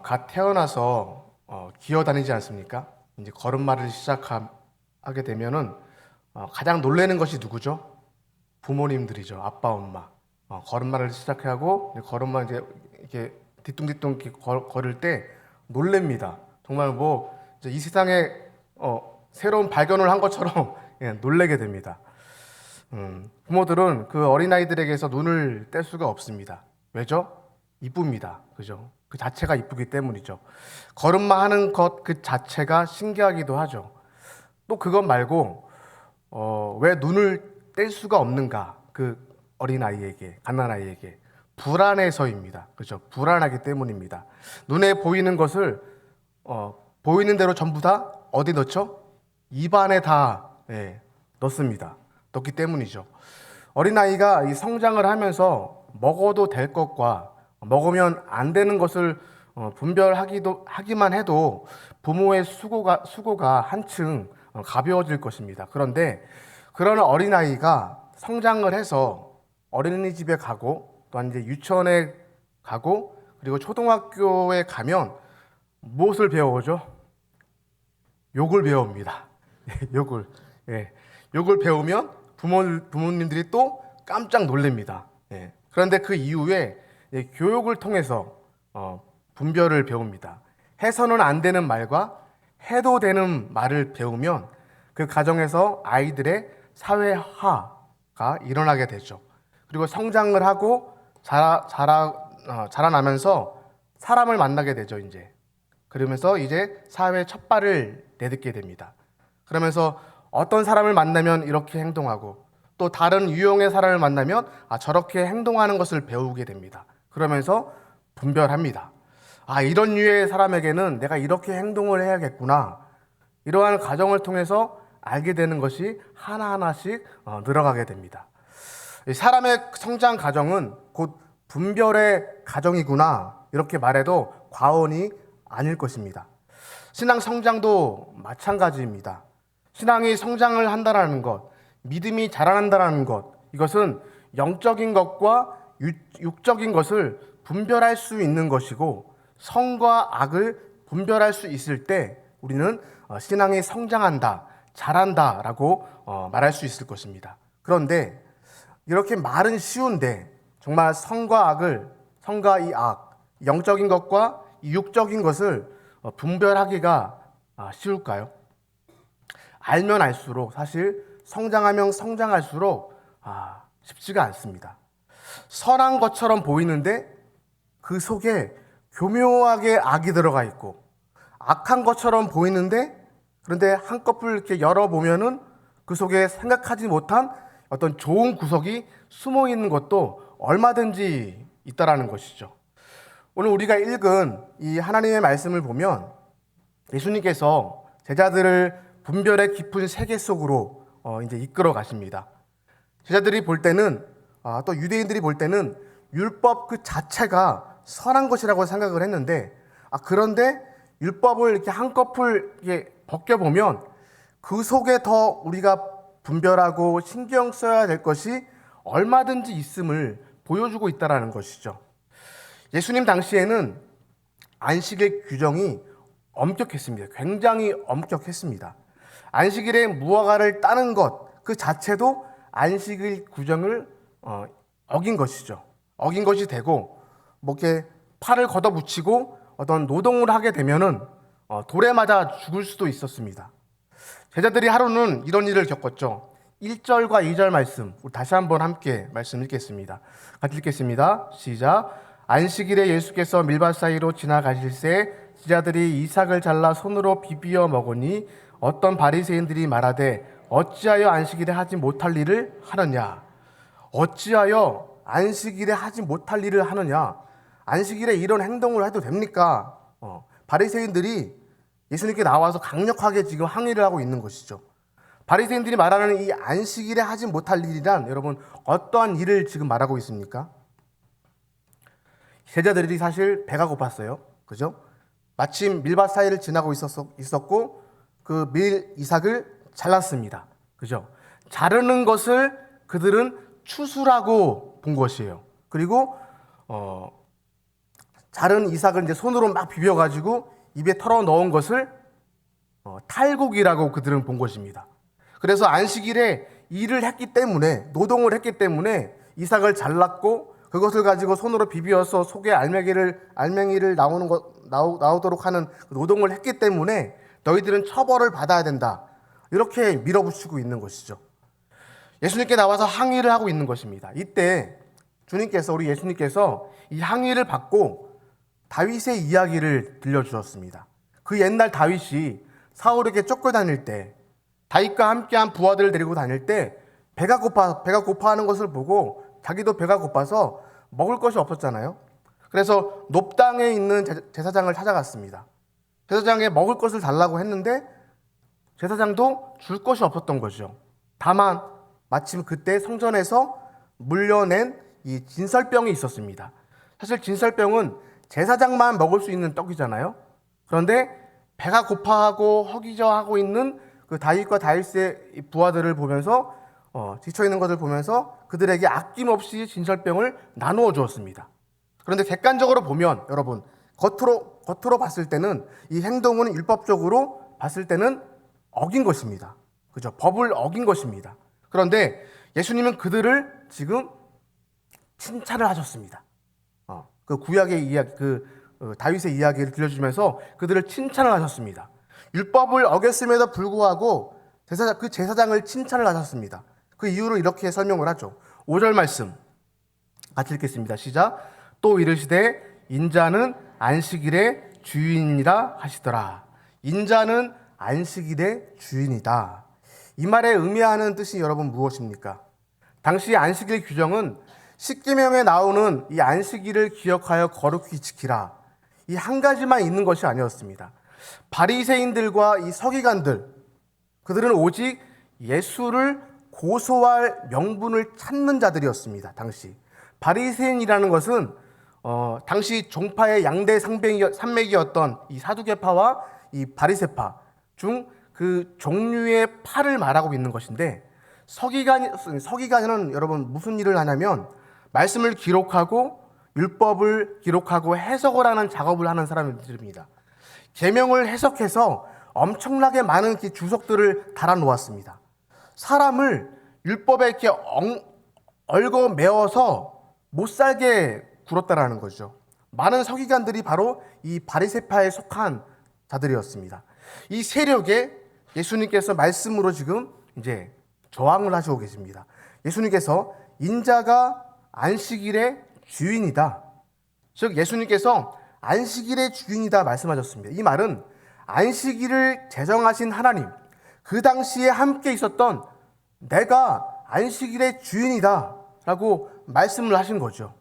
갓 태어나서 기어다니지 않습니까? 이제 걸음마를 시작하게 되면은 가장 놀라는 것이 누구죠? 부모님들이죠. 아빠, 엄마. 걸음마를 시작하고 걸음마 이제 이렇게 뒤뚱뒤뚱 이렇게 걸을 때 놀랍니다. 정말 뭐 이제 이 세상에 새로운 발견을 한 것처럼 예, 놀라게 됩니다. 부모들은 그 어린아이들에게서 눈을 뗄 수가 없습니다. 왜죠? 이쁩니다. 그죠? 그 자체가 이쁘기 때문이죠. 걸음마 하는 것 그 자체가 신기하기도 하죠. 또 그것 말고 왜 눈을 뗄 수가 없는가? 그 어린아이에게, 갓난아이에게 불안해서입니다. 그죠? 불안하기 때문입니다. 눈에 보이는 것을 보이는 대로 전부 다 어디 넣죠? 입안에 다 넣습니다. 넣기 때문이죠. 어린아이가 이 성장을 하면서 먹어도 될 것과 먹으면 안 되는 것을 하기만 해도 부모의 수고가 한층 가벼워질 것입니다. 그런데 그런 어린아이가 성장을 해서 어린이집에 가고 또한 이제 유치원에 가고 그리고 초등학교에 가면 무엇을 배워오죠? 욕을 배웁니다. 욕을. 예. 욕을 배우면 부모님들이 또 깜짝 놀랍니다. 예. 그런데 그 이후에 교육을 통해서 분별을 배웁니다. 해서는 안 되는 말과 해도 되는 말을 배우면 그 가정에서 아이들의 사회화가 일어나게 되죠. 그리고 성장을 하고 자라나면서 사람을 만나게 되죠, 이제. 그러면서 이제 사회의 첫 발을 내딛게 됩니다. 그러면서 어떤 사람을 만나면 이렇게 행동하고 또 다른 유형의 사람을 만나면 저렇게 행동하는 것을 배우게 됩니다. 그러면서 분별합니다. 이런 유의 사람에게는 내가 이렇게 행동을 해야겠구나. 이러한 과정을 통해서 알게 되는 것이 하나하나씩 늘어가게 됩니다. 사람의 성장 과정은 곧 분별의 과정이구나. 이렇게 말해도 과언이 아닐 것입니다. 신앙 성장도 마찬가지입니다. 신앙이 성장을 한다는 것, 믿음이 자라난다는 것, 이것은 영적인 것과 육적인 것을 분별할 수 있는 것이고 선과 악을 분별할 수 있을 때 우리는 신앙이 성장한다, 자란다라고 말할 수 있을 것입니다. 그런데 이렇게 말은 쉬운데 정말 선과 이 악, 영적인 것과 이 육적인 것을 분별하기가 쉬울까요? 알면 알수록 사실 성장하면 성장할수록 쉽지가 않습니다. 선한 것처럼 보이는데 그 속에 교묘하게 악이 들어가 있고 악한 것처럼 보이는데 그런데 한꺼풀 이렇게 열어보면은 그 속에 생각하지 못한 어떤 좋은 구석이 숨어 있는 것도 얼마든지 있다라는 것이죠. 오늘 우리가 읽은 이 하나님의 말씀을 보면 예수님께서 제자들을 분별의 깊은 세계 속으로 이제 이끌어 가십니다. 제자들이 볼 때는 또 유대인들이 볼 때는 율법 그 자체가 선한 것이라고 생각을 했는데 그런데 율법을 이렇게 한꺼풀 이렇게 벗겨보면 그 속에 더 우리가 분별하고 신경 써야 될 것이 얼마든지 있음을 보여주고 있다는 것이죠. 예수님 당시에는 안식의 규정이 엄격했습니다. 굉장히 엄격했습니다. 안식일에 무화과를 따는 것 그 자체도 안식일 규정을 어긴 것이죠. 어긴 것이 되고 뭐 이렇게 팔을 걷어붙이고 어떤 노동을 하게 되면은 돌에 맞아 죽을 수도 있었습니다. 제자들이 하루는 이런 일을 겪었죠. 1절과 2절 말씀 우리 다시 한번 함께 말씀 읽겠습니다. 같이 읽겠습니다. 시작. 안식일에 예수께서 밀밭 사이로 지나가실새 제자들이 이삭을 잘라 손으로 비비어 먹으니 어떤 바리새인들이 말하되 어찌하여 안식일에 하지 못할 일을 하느냐. 어찌하여 안식일에 하지 못할 일을 하느냐. 안식일에 이런 행동을 해도 됩니까? 바리새인들이 예수님께 나와서 강력하게 지금 항의를 하고 있는 것이죠. 바리새인들이 말하는 이 안식일에 하지 못할 일이란 여러분 어떠한 일을 지금 말하고 있습니까? 제자들이 사실 배가 고팠어요. 그죠? 마침 밀밭 사이를 지나고 있었고 그 이삭을 잘랐습니다. 그죠? 자르는 것을 그들은 추수라고 본 것이에요. 그리고 자른 이삭을 이제 손으로 막 비벼가지고 입에 털어 넣은 것을 탈곡이라고 그들은 본 것입니다. 그래서 안식일에 일을 했기 때문에, 노동을 했기 때문에 이삭을 잘랐고 그것을 가지고 손으로 비비어서 속에 알맹이를 나오도록 하는 노동을 했기 때문에 너희들은 처벌을 받아야 된다, 이렇게 밀어붙이고 있는 것이죠. 예수님께 나와서 항의를 하고 있는 것입니다. 이때 우리 예수님께서 이 항의를 받고 다윗의 이야기를 들려주셨습니다. 그 옛날 다윗이 사울에게 쫓겨다닐 때, 다윗과 함께한 부하들을 데리고 다닐 때 배가 고파하는 것을 보고 자기도 배가 고파서 먹을 것이 없었잖아요. 그래서 높당에 있는 제사장을 찾아갔습니다. 제사장에 먹을 것을 달라고 했는데 제사장도 줄 것이 없었던 거죠. 다만 마침 그때 성전에서 물려낸 이 진설병이 있었습니다. 사실 진설병은 제사장만 먹을 수 있는 떡이잖아요. 그런데 배가 고파하고 허기져하고 있는 그 다윗과 다윗의 부하들을 보면서 지쳐있는 것을 보면서 그들에게 아낌없이 진설병을 나누어 주었습니다. 그런데 객관적으로 보면 여러분, 겉으로 봤을 때는 이 행동은 율법적으로 봤을 때는 어긴 것입니다. 그죠? 법을 어긴 것입니다. 그런데 예수님은 그들을 지금 칭찬을 하셨습니다. 그 구약의 이야기, 다윗의 이야기를 들려주면서 그들을 칭찬을 하셨습니다. 율법을 어겼음에도 불구하고 그 제사장을 칭찬을 하셨습니다. 그 이유를 이렇게 설명을 하죠. 5절 말씀 같이 읽겠습니다. 시작. 또 이르시되 인자는 안식일의 주인이라 하시더라. 인자는 안식일의 주인이다. 이 말에 의미하는 뜻이 여러분 무엇입니까? 당시 안식일 규정은 십계명에 나오는 이 안식일을 기억하여 거룩히 지키라, 이 한 가지만 있는 것이 아니었습니다. 바리새인들과 이 서기관들, 그들은 오직 예수를 고소할 명분을 찾는 자들이었습니다. 당시 바리새인이라는 것은 당시 종파의 양대 산맥이었던 이 사두개파와 이 바리새파 중 그 종류의 파를 말하고 있는 것인데, 서기관은 여러분 무슨 일을 하냐면 말씀을 기록하고 율법을 기록하고 해석을 하는 작업을 하는 사람들입니다. 계명을 해석해서 엄청나게 많은 주석들을 달아 놓았습니다. 사람을 율법에 이렇게 얽어 메어서 못 살게 굴었다라는 거죠. 많은 서기관들이 바로 이 바리새파에 속한 자들이었습니다. 이 세력에 예수님께서 말씀으로 지금 이제 저항을 하시고 계십니다. 예수님께서 인자가 안식일의 주인이다, 즉 예수님께서 안식일의 주인이다 말씀하셨습니다. 이 말은 안식일을 제정하신 하나님, 그 당시에 함께 있었던 내가 안식일의 주인이다 라고 말씀을 하신 거죠.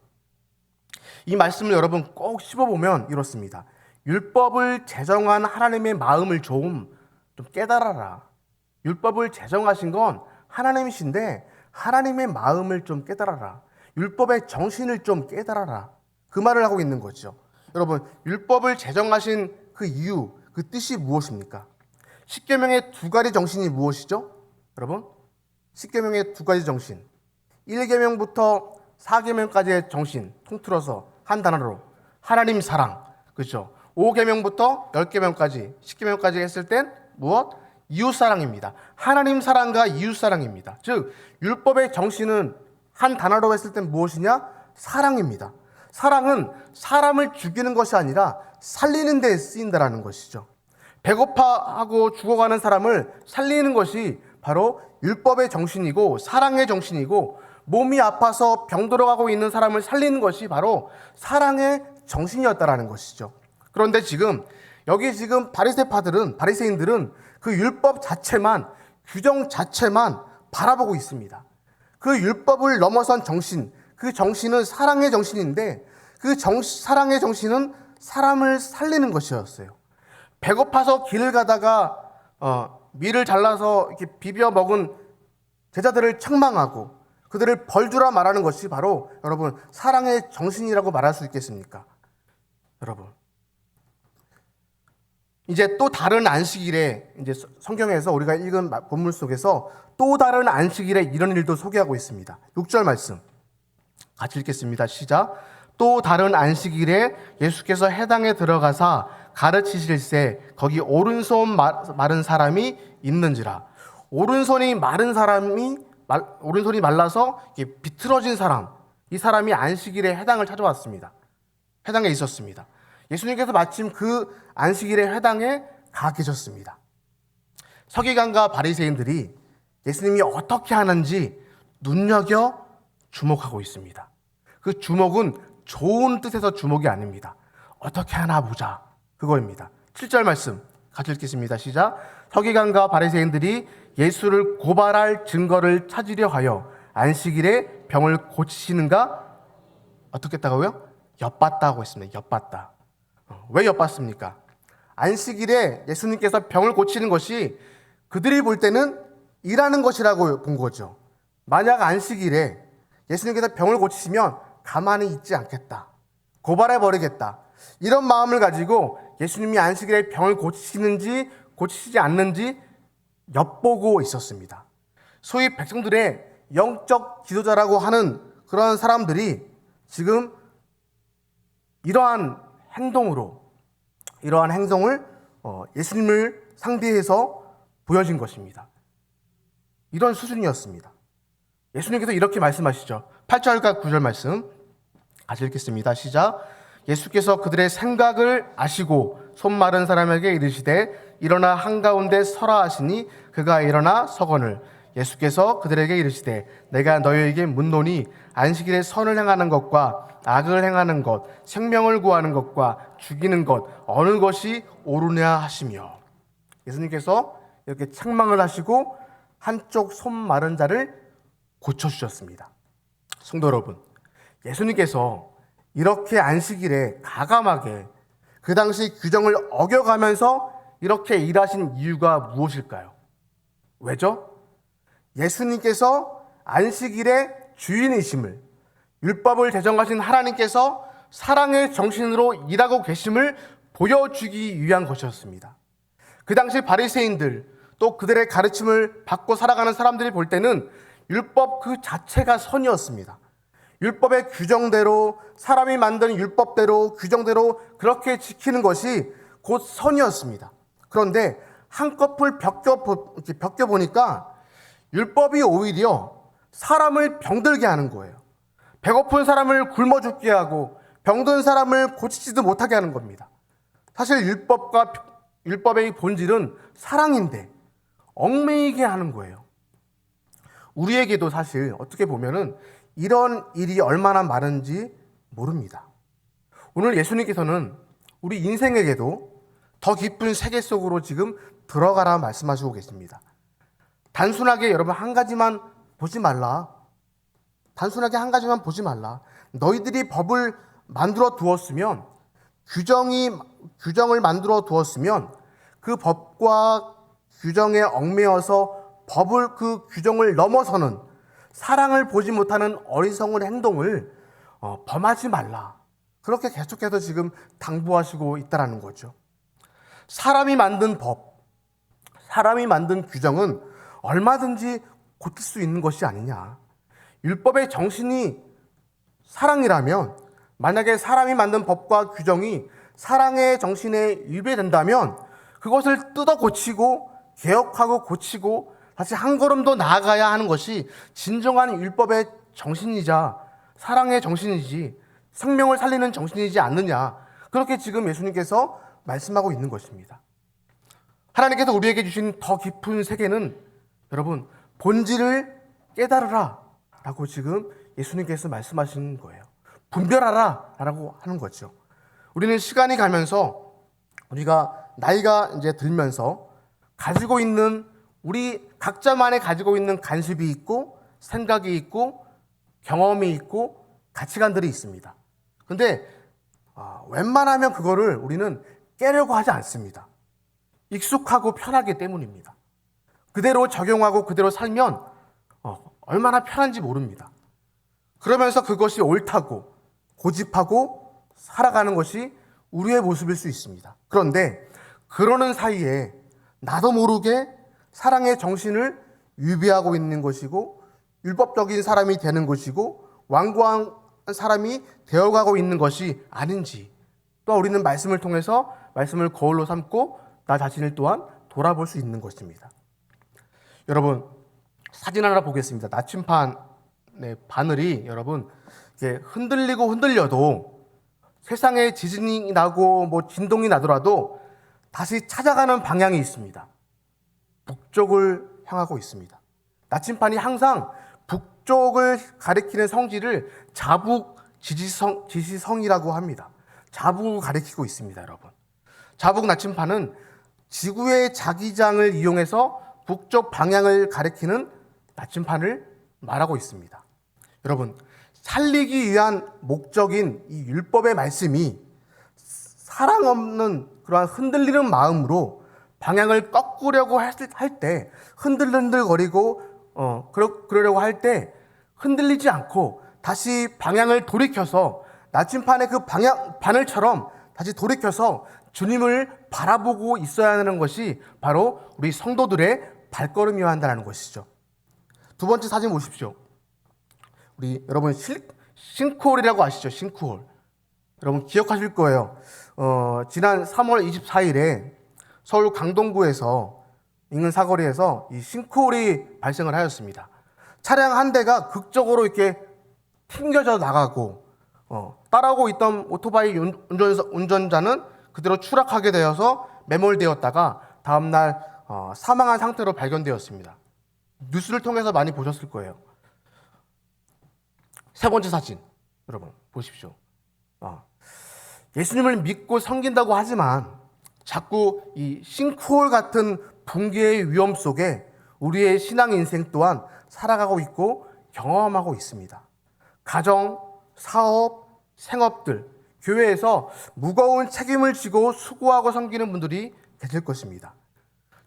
이 말씀을 여러분 꼭 씹어보면 이렇습니다. 율법을 제정한 하나님의 마음을 좀 깨달아라. 율법을 제정하신 건 하나님이신데 하나님의 마음을 좀 깨달아라. 율법의 정신을 좀 깨달아라. 그 말을 하고 있는 거죠. 여러분, 율법을 제정하신 그 이유, 그 뜻이 무엇입니까? 십계명의 두 가지 정신이 무엇이죠? 여러분, 십계명의 두 가지 정신, 1계명부터 4계명까지의 정신 통틀어서 한 단어로 하나님 사랑, 그렇죠? 5계명부터 10계명까지, 10계명까지 했을 땐 무엇? 이웃 사랑입니다. 하나님 사랑과 이웃 사랑입니다. 즉 율법의 정신은 한 단어로 했을 땐 무엇이냐? 사랑입니다. 사랑은 사람을 죽이는 것이 아니라 살리는 데 쓰인다라는 것이죠. 배고파하고 죽어가는 사람을 살리는 것이 바로 율법의 정신이고 사랑의 정신이고, 몸이 아파서 병들어가고 있는 사람을 살리는 것이 바로 사랑의 정신이었다라는 것이죠. 그런데 지금 바리새인들은 그 율법 자체만, 규정 자체만 바라보고 있습니다. 그 율법을 넘어선 정신, 그 정신은 사랑의 정신인데 그 사랑의 정신은 사람을 살리는 것이었어요. 배고파서 길을 가다가 밀을 잘라서 이렇게 비벼 먹은 제자들을 책망하고 그들을 벌주라 말하는 것이 바로 여러분 사랑의 정신이라고 말할 수 있겠습니까? 여러분, 이제 또 다른 안식일에, 이제 성경에서 우리가 읽은 본문 속에서 또 다른 안식일에 이런 일도 소개하고 있습니다. 6절 말씀 같이 읽겠습니다. 시작. 또 다른 안식일에 예수께서 해당에 들어가사 가르치실세 거기 오른손 마른 사람이 있는지라. 오른손이 말라서 비틀어진 사람, 이 사람이 안식일에 해당을 찾아왔습니다. 해당에 있었습니다. 예수님께서 마침 그 안식일의 회당에 가 계셨습니다. 서기관과 바리새인들이 예수님이 어떻게 하는지 눈여겨 주목하고 있습니다. 그 주목은 좋은 뜻에서 주목이 아닙니다. 어떻게 하나 보자, 그거입니다. 7절 말씀 같이 읽겠습니다. 시작. 서기관과 바리새인들이 예수를 고발할 증거를 찾으려 하여 안식일에 병을 고치시는가 어떻게 했다고요? 엿봤다고 했습니다. 엿봤다. 왜 엿봤습니까? 안식일에 예수님께서 병을 고치는 것이 그들이 볼 때는 일하는 것이라고 본 거죠. 만약 안식일에 예수님께서 병을 고치시면 가만히 있지 않겠다, 고발해버리겠다, 이런 마음을 가지고 예수님이 안식일에 병을 고치시는지 고치시지 않는지 엿보고 있었습니다. 소위 백성들의 영적 지도자라고 하는 그런 사람들이 지금 이러한 행동을 예수님을 상대해서 보여진 것입니다. 이런 수준이었습니다. 예수님께서 이렇게 말씀하시죠. 8절과 9절 말씀 같이 읽겠습니다. 시작. 예수께서 그들의 생각을 아시고 손 마른 사람에게 이르시되 일어나 한가운데 서라 하시니 그가 일어나 서거늘. 예수께서 그들에게 이르시되 내가 너희에게 묻노니 안식일에 선을 행하는 것과 악을 행하는 것, 생명을 구하는 것과 죽이는 것 어느 것이 옳으냐 하시며. 예수님께서 이렇게 책망을 하시고 한쪽 손 마른 자를 고쳐주셨습니다. 성도 여러분, 예수님께서 이렇게 안식일에 가감하게 그 당시 규정을 어겨가면서 이렇게 일하신 이유가 무엇일까요? 왜죠? 예수님께서 안식일의 주인이심을, 율법을 제정하신 하나님께서 사랑의 정신으로 일하고 계심을 보여주기 위한 것이었습니다. 그 당시 바리새인들, 또 그들의 가르침을 받고 살아가는 사람들이 볼 때는 율법 그 자체가 선이었습니다. 율법의 규정대로, 사람이 만든 율법대로, 규정대로 그렇게 지키는 것이 곧 선이었습니다. 그런데 한꺼풀 벗겨보니까 율법이 오히려 사람을 병들게 하는 거예요. 배고픈 사람을 굶어 죽게 하고 병든 사람을 고치지도 못하게 하는 겁니다. 사실 율법의 본질은 사랑인데 얽매이게 하는 거예요. 우리에게도 사실 어떻게 보면은 이런 일이 얼마나 많은지 모릅니다. 오늘 예수님께서는 우리 인생에게도 더 깊은 세계 속으로 지금 들어가라 말씀하시고 계십니다. 단순하게 여러분 한 가지만 보지 말라. 단순하게 한 가지만 보지 말라. 너희들이 법을 만들어 두었으면, 규정을 만들어 두었으면 그 법과 규정에 얽매여서 그 규정을 넘어서는 사랑을 보지 못하는 어리석은 행동을 범하지 말라. 그렇게 계속해서 지금 당부하시고 있다는 거죠. 사람이 만든 법, 사람이 만든 규정은 얼마든지 고칠 수 있는 것이 아니냐. 율법의 정신이 사랑이라면, 만약에 사람이 만든 법과 규정이 사랑의 정신에 위배된다면 그것을 뜯어 고치고 개혁하고 고치고 다시 한 걸음 더 나아가야 하는 것이 진정한 율법의 정신이자 사랑의 정신이지, 생명을 살리는 정신이지 않느냐. 그렇게 지금 예수님께서 말씀하고 있는 것입니다. 하나님께서 우리에게 주신 더 깊은 세계는 여러분 본질을 깨달으라 라고 지금 예수님께서 말씀하시는 거예요. 분별하라 라고 하는 거죠. 우리는 시간이 가면서, 우리가 나이가 이제 들면서 가지고 있는, 우리 각자만의 가지고 있는 관습이 있고 생각이 있고 경험이 있고 가치관들이 있습니다. 근데 웬만하면 그거를 우리는 깨려고 하지 않습니다. 익숙하고 편하기 때문입니다. 그대로 적용하고 그대로 살면 얼마나 편한지 모릅니다. 그러면서 그것이 옳다고 고집하고 살아가는 것이 우리의 모습일 수 있습니다. 그런데 그러는 사이에 나도 모르게 사랑의 정신을 위배하고 있는 것이고 율법적인 사람이 되는 것이고 완고한 사람이 되어가고 있는 것이 아닌지, 또 우리는 말씀을 통해서 말씀을 거울로 삼고 나 자신을 또한 돌아볼 수 있는 것입니다. 여러분, 사진 하나 보겠습니다. 나침판의 바늘이 여러분 이게 흔들리고 흔들려도 세상에 지진이 나고 뭐 진동이 나더라도 다시 찾아가는 방향이 있습니다. 북쪽을 향하고 있습니다. 나침판이 항상 북쪽을 가리키는 성질을 자북 지시성이라고 합니다. 자북을 가리키고 있습니다, 여러분. 자북 나침판은 지구의 자기장을 이용해서 북쪽 방향을 가리키는 나침판을 말하고 있습니다. 여러분, 살리기 위한 목적인 이 율법의 말씀이 사랑 없는 그러한 흔들리는 마음으로 방향을 꺾으려고 할 때 흔들흔들거리고 그러려고 할 때 흔들리지 않고 다시 방향을 돌이켜서 나침판의 그 바늘처럼 다시 돌이켜서 주님을 바라보고 있어야 하는 것이 바로 우리 성도들의 발걸음이어야 한다는 것이죠. 두 번째 사진 보십시오. 우리 여러분 싱크홀이라고 아시죠? 싱크홀. 여러분 기억하실 거예요. 지난 3월 24일에 서울 강동구에서 인근 사거리에서 이 싱크홀이 발생을 하였습니다. 차량 한 대가 극적으로 이렇게 튕겨져 나가고 따라오고 있던 오토바이 운전자는 그대로 추락하게 되어서 매몰되었다가 다음날 사망한 상태로 발견되었습니다. 뉴스를 통해서 많이 보셨을 거예요. 세 번째 사진 여러분 보십시오. 예수님을 믿고 섬긴다고 하지만 자꾸 이 싱크홀 같은 붕괴의 위험 속에 우리의 신앙 인생 또한 살아가고 있고 경험하고 있습니다. 가정, 사업, 생업들, 교회에서 무거운 책임을 지고 수고하고 섬기는 분들이 계실 것입니다.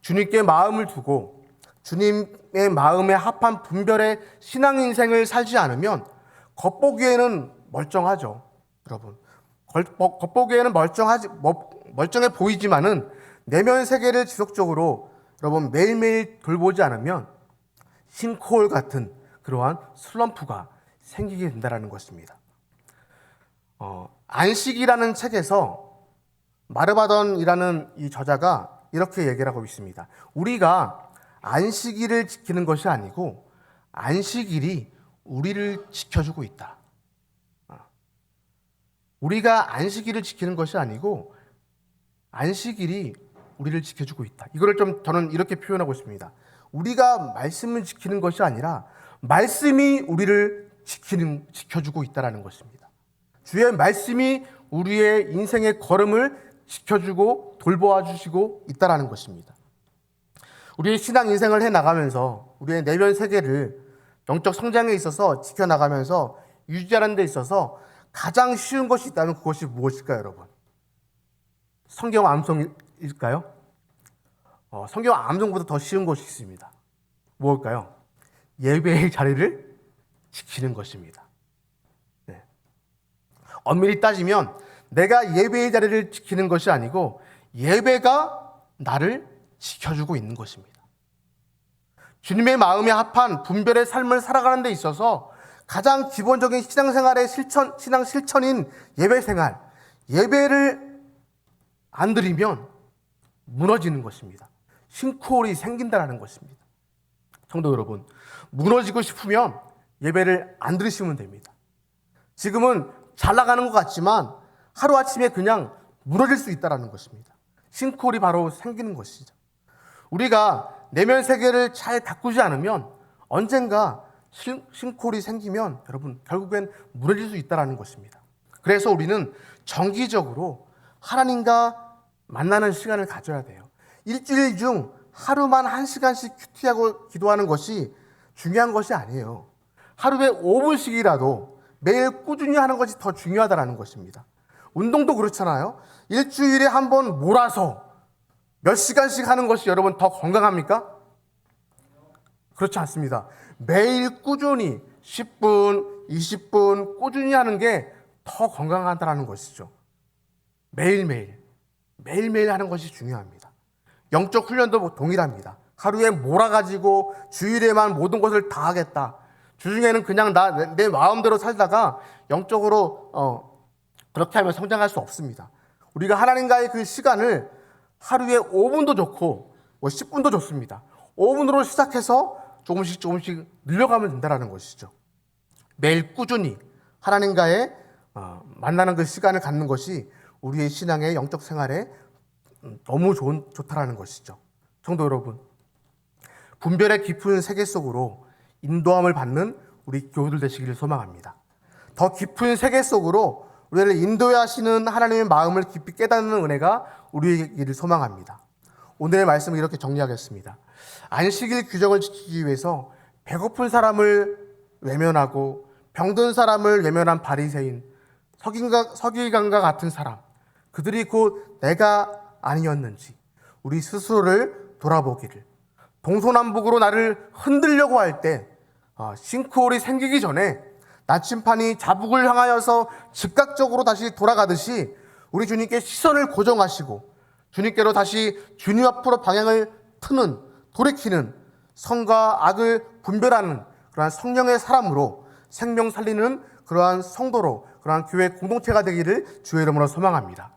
주님께 마음을 두고 주님의 마음에 합한 분별의 신앙 인생을 살지 않으면 겉보기에는 멀쩡하죠. 여러분, 겉보기에는 멀쩡해 보이지만은 내면 세계를 지속적으로 여러분 매일매일 돌보지 않으면 싱크홀 같은 그러한 슬럼프가 생기게 된다는 것입니다. 안식이라는 책에서 마르바던이라는 이 저자가 이렇게 얘기를 하고 있습니다. 우리가 안식일을 지키는 것이 아니고 안식일이 우리를 지켜주고 있다. 우리가 안식일을 지키는 것이 아니고 안식일이 우리를 지켜주고 있다. 이거를 좀 저는 이렇게 표현하고 싶습니다. 우리가 말씀을 지키는 것이 아니라 말씀이 우리를 지켜주고 있다는 것입니다. 주의 말씀이 우리의 인생의 걸음을 지켜주고 돌보아 주시고 있다는 것입니다. 우리의 신앙 인생을 해나가면서 우리의 내면 세계를 영적 성장에 있어서 지켜나가면서 유지하는 데 있어서 가장 쉬운 것이 있다면 그것이 무엇일까요, 여러분? 성경 암송일까요? 성경 암송보다 더 쉬운 것이 있습니다. 무엇일까요? 예배의 자리를 지키는 것입니다. 네. 엄밀히 따지면 내가 예배의 자리를 지키는 것이 아니고 예배가 나를 지켜주고 있는 것입니다. 주님의 마음에 합한 분별의 삶을 살아가는 데 있어서 가장 기본적인 신앙생활의 신앙 실천인 예배생활, 예배를 안 드리면 무너지는 것입니다. 싱크홀이 생긴다는 것입니다. 성도 여러분, 무너지고 싶으면 예배를 안 드리시면 됩니다. 지금은 잘 나가는 것 같지만 하루아침에 그냥 무너질 수 있다는 것입니다. 싱크홀이 바로 생기는 것이죠. 우리가 내면 세계를 잘 가꾸지 않으면 언젠가 싱크홀이 생기면 여러분 결국엔 무너질 수 있다는 것입니다. 그래서 우리는 정기적으로 하나님과 만나는 시간을 가져야 돼요. 일주일 중 하루만 1시간씩 큐티하고 기도하는 것이 중요한 것이 아니에요. 하루에 5분씩이라도 매일 꾸준히 하는 것이 더 중요하다는 것입니다. 운동도 그렇잖아요. 일주일에 한 번 몰아서 몇 시간씩 하는 것이 여러분 더 건강합니까? 그렇지 않습니다. 매일 꾸준히 10분, 20분 꾸준히 하는 게 더 건강하다는 것이죠. 매일매일 하는 것이 중요합니다. 영적 훈련도 동일합니다. 하루에 몰아가지고 주일에만 모든 것을 다 하겠다. 주중에는 그냥 내 마음대로 살다가 영적으로 그렇게 하면 성장할 수 없습니다. 우리가 하나님과의 그 시간을 하루에 5분도 좋고 10분도 좋습니다. 5분으로 시작해서 조금씩 늘려가면 된다는 것이죠. 매일 꾸준히 하나님과의 만나는 그 시간을 갖는 것이 우리의 신앙의 영적 생활에 너무 좋다라는 것이죠. 성도 여러분, 분별의 깊은 세계 속으로 인도함을 받는 우리 교우들 되시기를 소망합니다. 더 깊은 세계 속으로 우리를 인도해 하시는 하나님의 마음을 깊이 깨닫는 은혜가 우리에게를 소망합니다. 오늘의 말씀을 이렇게 정리하겠습니다. 안식일 규정을 지키기 위해서 배고픈 사람을 외면하고 병든 사람을 외면한 바리새인, 서기관과 같은 사람, 그들이 곧 내가 아니었는지 우리 스스로를 돌아보기를, 동서남북으로 나를 흔들려고 할 때 싱크홀이 생기기 전에 나침판이 자북을 향하여서 즉각적으로 다시 돌아가듯이 우리 주님께 시선을 고정하시고 주님께로 다시 주님 앞으로 방향을 돌이키는 선과 악을 분별하는 그러한 성령의 사람으로 생명 살리는 그러한 성도로, 그러한 교회 공동체가 되기를 주의 이름으로 소망합니다.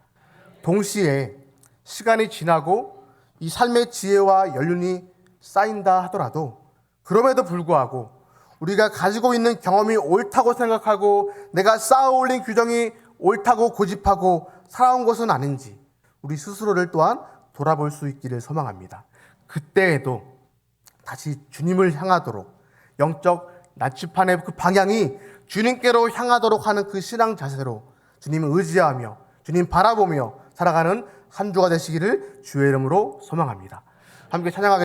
동시에 시간이 지나고 이 삶의 지혜와 연륜이 쌓인다 하더라도 그럼에도 불구하고 우리가 가지고 있는 경험이 옳다고 생각하고 내가 쌓아올린 규정이 옳다고 고집하고 살아온 것은 아닌지 우리 스스로를 또한 돌아볼 수 있기를 소망합니다. 그때에도 다시 주님을 향하도록, 영적 나침판의 그 방향이 주님께로 향하도록 하는 그 신앙 자세로 주님을 의지하며 주님 바라보며 살아가는 한 주가 되시기를 주의 이름으로 소망합니다. 함께 찬양하겠습니다.